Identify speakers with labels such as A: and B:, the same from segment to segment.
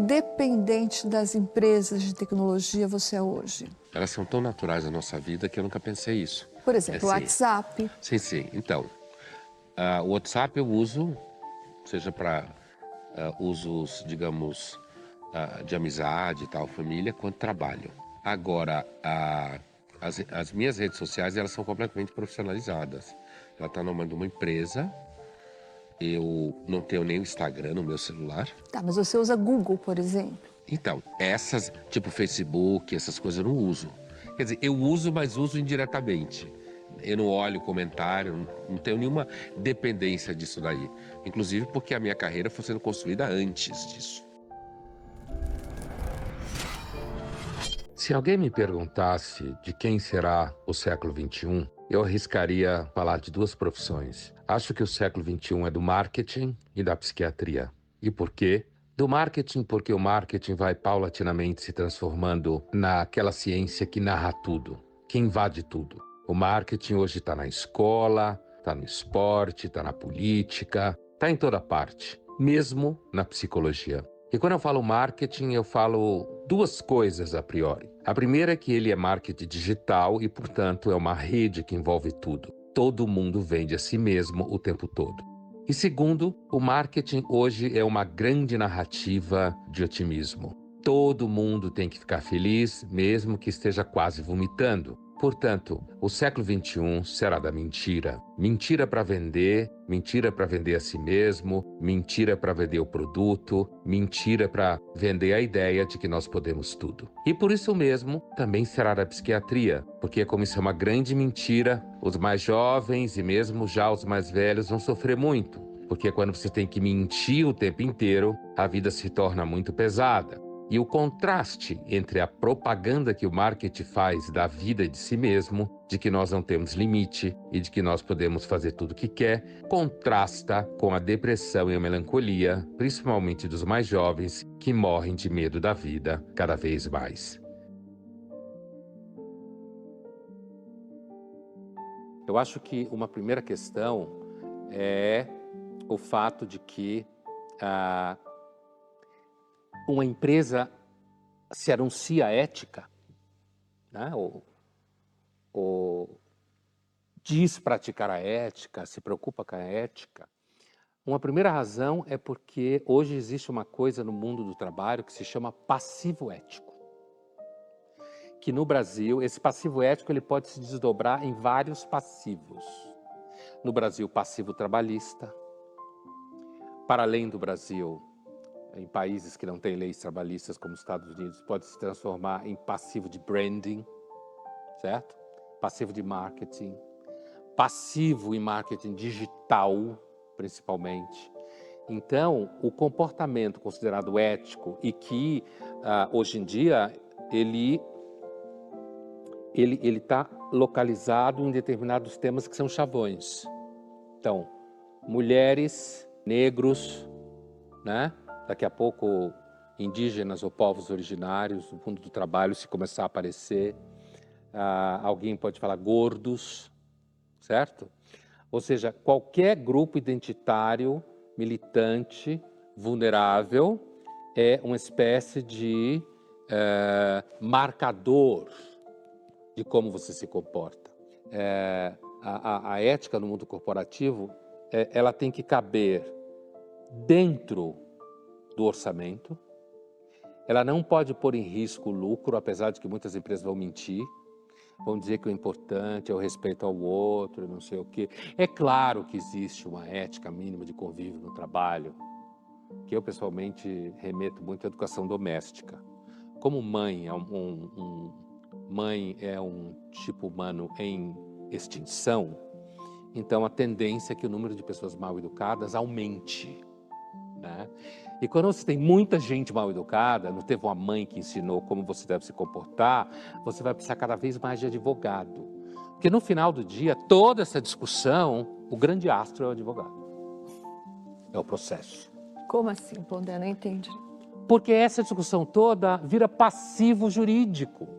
A: dependente das empresas de tecnologia você é hoje?
B: Elas são tão naturais na nossa vida que eu nunca pensei isso.
A: Por exemplo, o WhatsApp.
B: Sim. Então, o WhatsApp eu uso, seja para usos, digamos, de amizade e tal, família, quanto trabalho. Agora, as minhas redes sociais, elas são completamente profissionalizadas. Ela está no nome de uma empresa. Eu não tenho nem o Instagram no meu celular.
A: Tá, mas você usa Google, por exemplo?
B: Então, essas, tipo Facebook, essas coisas eu não uso. Quer dizer, eu uso, mas uso indiretamente. Eu não olho comentário, não tenho nenhuma dependência disso daí. Inclusive porque a minha carreira foi sendo construída antes disso.
C: Se alguém me perguntasse de quem será o século XXI, eu arriscaria falar de duas profissões. Acho que o século XXI é do marketing e da psiquiatria. E por quê? Do marketing, porque o marketing vai paulatinamente se transformando naquela ciência que narra tudo, que invade tudo. O marketing hoje está na escola, está no esporte, está na política, está em toda parte, mesmo na psicologia. E quando eu falo marketing, eu falo duas coisas a priori. A primeira é que ele é marketing digital e, portanto, é uma rede que envolve tudo. Todo mundo vende a si mesmo o tempo todo. E segundo, o marketing hoje é uma grande narrativa de otimismo. Todo mundo tem que ficar feliz, mesmo que esteja quase vomitando. Portanto, o século XXI será da mentira. Mentira para vender a si mesmo, mentira para vender o produto, mentira para vender a ideia de que nós podemos tudo. E por isso mesmo, também será da psiquiatria, porque como isso é uma grande mentira, os mais jovens e mesmo já os mais velhos vão sofrer muito. Porque quando você tem que mentir o tempo inteiro, a vida se torna muito pesada. E o contraste entre a propaganda que o marketing faz da vida de si mesmo, de que nós não temos limite e de que nós podemos fazer tudo o que quer, contrasta com a depressão e a melancolia, principalmente dos mais jovens, que morrem de medo da vida cada vez mais.
D: Eu acho que uma primeira questão é o fato de que uma empresa se anuncia ética, né? ou diz praticar a ética, se preocupa com a ética. Uma primeira razão é porque hoje existe uma coisa no mundo do trabalho que se chama passivo ético. Que no Brasil, esse passivo ético ele pode se desdobrar em vários passivos. No Brasil, passivo trabalhista. Para além do Brasil, em países que não têm leis trabalhistas como os Estados Unidos, pode se transformar em passivo de branding, certo? Passivo de marketing, passivo em marketing digital, principalmente. Então, o comportamento considerado ético e que hoje em dia ele está localizado em determinados temas que são chavões. Então, mulheres, negros, né? Daqui a pouco, indígenas ou povos originários, o mundo do trabalho, se começar a aparecer. Alguém pode falar gordos, certo? Ou seja, qualquer grupo identitário, militante, vulnerável, é uma espécie de marcador de como você se comporta. A ética no mundo corporativo, ela tem que caber dentro do orçamento, ela não pode pôr em risco o lucro, apesar de que muitas empresas vão mentir, vão dizer que o importante é o respeito ao outro, não sei o quê. É claro que existe uma ética mínima de convívio no trabalho, que eu pessoalmente remeto muito à educação doméstica. Como mãe é um tipo humano em extinção, então a tendência é que o número de pessoas mal educadas aumente, né? E quando você tem muita gente mal educada, não teve uma mãe que ensinou como você deve se comportar, você vai precisar cada vez mais de advogado. Porque no final do dia, toda essa discussão, o grande astro é o advogado. É o processo.
A: Como assim, Pondé? Não entendi.
D: Porque essa discussão toda vira passivo jurídico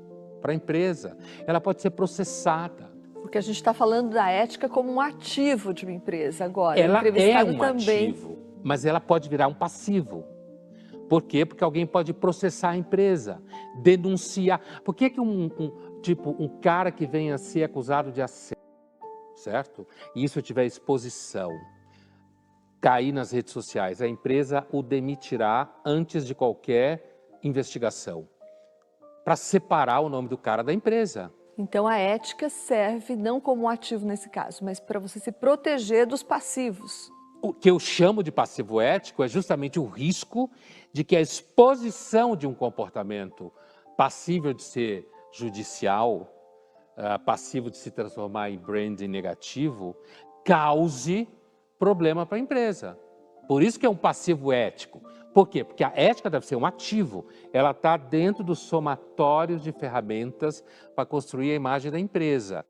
D: para a empresa. Ela pode ser processada.
A: Porque a gente está falando da ética como um ativo de uma empresa agora.
D: Ela é um
A: também...
D: ativo, mas ela pode virar um passivo. Por quê? Porque alguém pode processar a empresa, denunciar. Por que um cara que venha a ser acusado de assédio, certo? E isso tiver exposição, cair nas redes sociais, a empresa o demitirá antes de qualquer investigação, para separar o nome do cara da empresa.
A: Então a ética serve não como um ativo nesse caso, mas para você se proteger dos passivos.
D: O que eu chamo de passivo ético é justamente o risco de que a exposição de um comportamento passível de ser judicial, passivo de se transformar em branding negativo, cause problema para a empresa. Por isso que é um passivo ético. Por quê? Porque a ética deve ser um ativo. Ela está dentro dos somatórios de ferramentas para construir a imagem da empresa.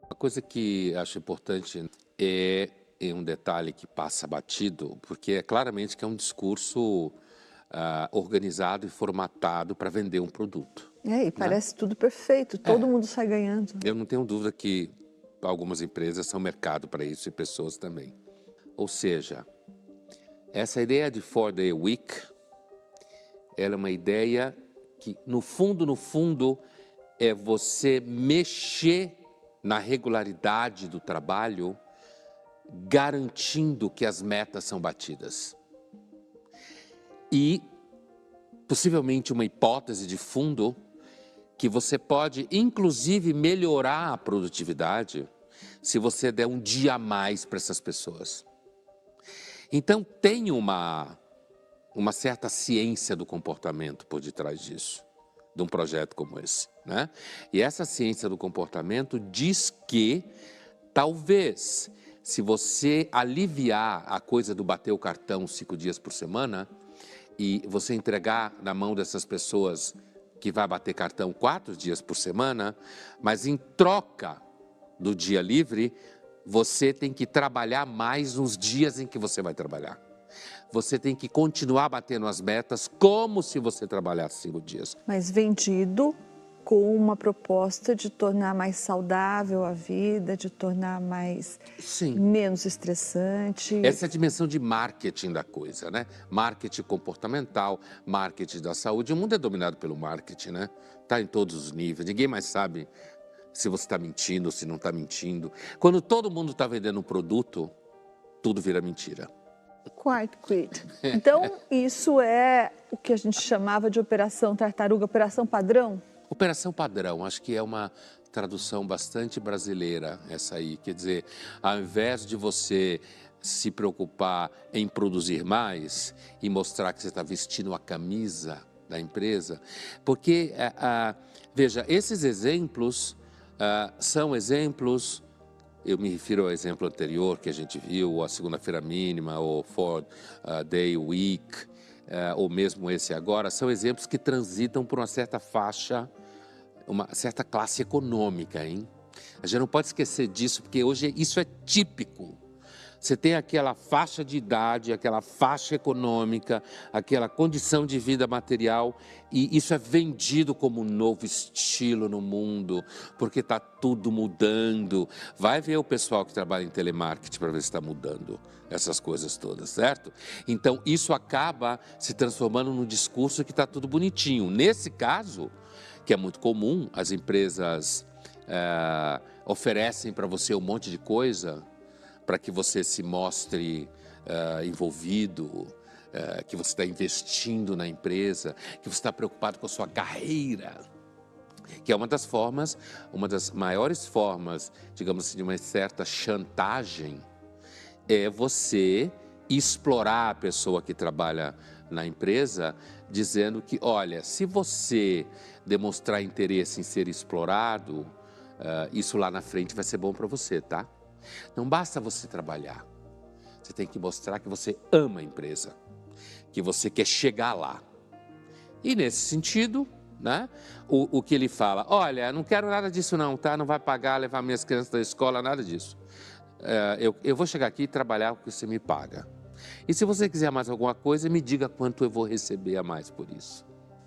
B: Uma coisa que acho importante é um detalhe que passa batido, porque é claramente que é um discurso organizado e formatado para vender um produto.
A: E parece tudo perfeito, todo mundo sai ganhando.
B: Eu não tenho dúvida que algumas empresas são mercado para isso e pessoas também. Ou seja, essa ideia de 4-day week, ela é uma ideia que, no fundo, é você mexer na regularidade do trabalho, garantindo que as metas são batidas. E, possivelmente, uma hipótese de fundo que você pode, inclusive, melhorar a produtividade se você der um dia a mais para essas pessoas. Então, tem uma certa ciência do comportamento por detrás disso, de um projeto como esse, né? E essa ciência do comportamento diz que, talvez, se você aliviar a coisa do bater o cartão 5 dias por semana e você entregar na mão dessas pessoas que vai bater cartão 4 dias por semana, mas em troca do dia livre, você tem que trabalhar mais nos dias em que você vai trabalhar. Você tem que continuar batendo as metas como se você trabalhasse 5 dias.
A: Mas vendido com uma proposta de tornar mais saudável a vida, de tornar menos estressante.
B: Essa é a dimensão de marketing da coisa, né? Marketing comportamental, marketing da saúde. O mundo é dominado pelo marketing, né? Está em todos os níveis. Ninguém mais sabe se você está mentindo ou se não está mentindo. Quando todo mundo está vendendo um produto, tudo vira mentira.
A: Quite quit. Então, isso é o que a gente chamava de operação tartaruga, operação padrão?
B: Operação padrão, acho que é uma tradução bastante brasileira essa aí. Quer dizer, ao invés de você se preocupar em produzir mais e mostrar que você está vestindo a camisa da empresa, porque, veja, esses exemplos são exemplos, eu me refiro ao exemplo anterior que a gente viu, a segunda-feira mínima, ou 4-day week, ou mesmo esse agora, são exemplos que transitam por uma certa faixa, uma certa classe econômica, hein? A gente não pode esquecer disso, porque hoje isso é típico. Você tem aquela faixa de idade, aquela faixa econômica, aquela condição de vida material, e isso é vendido como um novo estilo no mundo, porque está tudo mudando. Vai ver o pessoal que trabalha em telemarketing para ver se está mudando essas coisas todas, certo? Então, isso acaba se transformando num discurso que está tudo bonitinho. Nesse caso, que é muito comum, as empresas oferecem para você um monte de coisa, para que você se mostre envolvido, que você está investindo na empresa, que você está preocupado com a sua carreira, que é uma das formas, uma das maiores formas, digamos assim, de uma certa chantagem, é você explorar a pessoa que trabalha na empresa, dizendo que, olha, se você demonstrar interesse em ser explorado, isso lá na frente vai ser bom para você, tá? Não basta você trabalhar, você tem que mostrar que você ama a empresa, que você quer chegar lá. E nesse sentido, né, o que ele fala, olha, não quero nada disso não, tá? Não vai pagar, levar minhas crianças da escola, nada disso. Eu vou chegar aqui e trabalhar o que você me paga. E se você quiser mais alguma coisa, me diga quanto eu vou receber a mais por isso.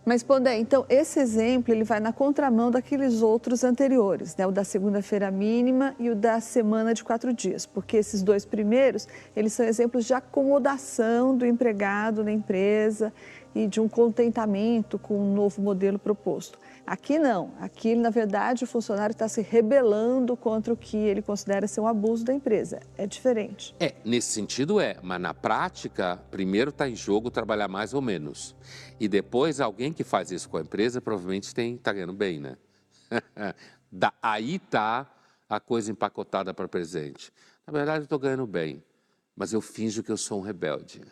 A: Mas, Pondé, então, esse exemplo ele vai na contramão daqueles outros anteriores, né? O da segunda-feira mínima e o da semana de 4 dias, porque esses dois primeiros, eles são exemplos de acomodação do empregado na empresa e de um contentamento com o novo modelo proposto. Aqui não, aqui, na verdade, o funcionário está se rebelando contra o que ele considera ser um abuso da empresa. É diferente.
D: Nesse sentido mas na prática, primeiro está em jogo trabalhar mais ou menos. E depois, alguém que faz isso com a empresa provavelmente está ganhando bem, né? Aí está a coisa empacotada para presente. Na verdade, eu estou ganhando bem, mas eu finjo que eu sou um rebelde.